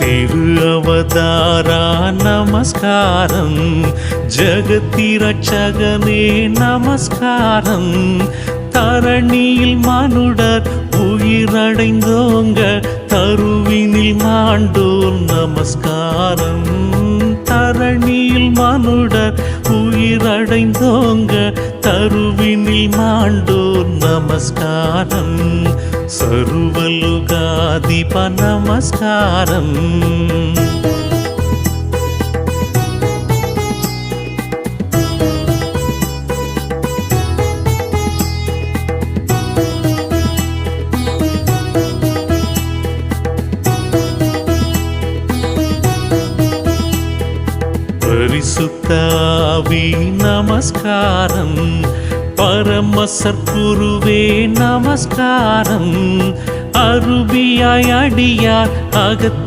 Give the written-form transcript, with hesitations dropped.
திரு அவதாரா நமஸ்காரம், ஜகத்தி ரட்சகனே நமஸ்காரம். தரணியில் மனுடர் உயிரடைந்தோங்க, தருவினில் மாண்டோர் நமஸ்காரம். தரணியில் மனுடர் உயிரடைந்தோங்க, தருவினில் மாண்டோர் நமஸ்காரம். சர்வலுகாதிப நமஸ்காரம். பரிசுத்தாவி நமஸ்காரம், பரம சற்குருவே நமஸ்காரம். அருவியாய் அடியார் அகத்தி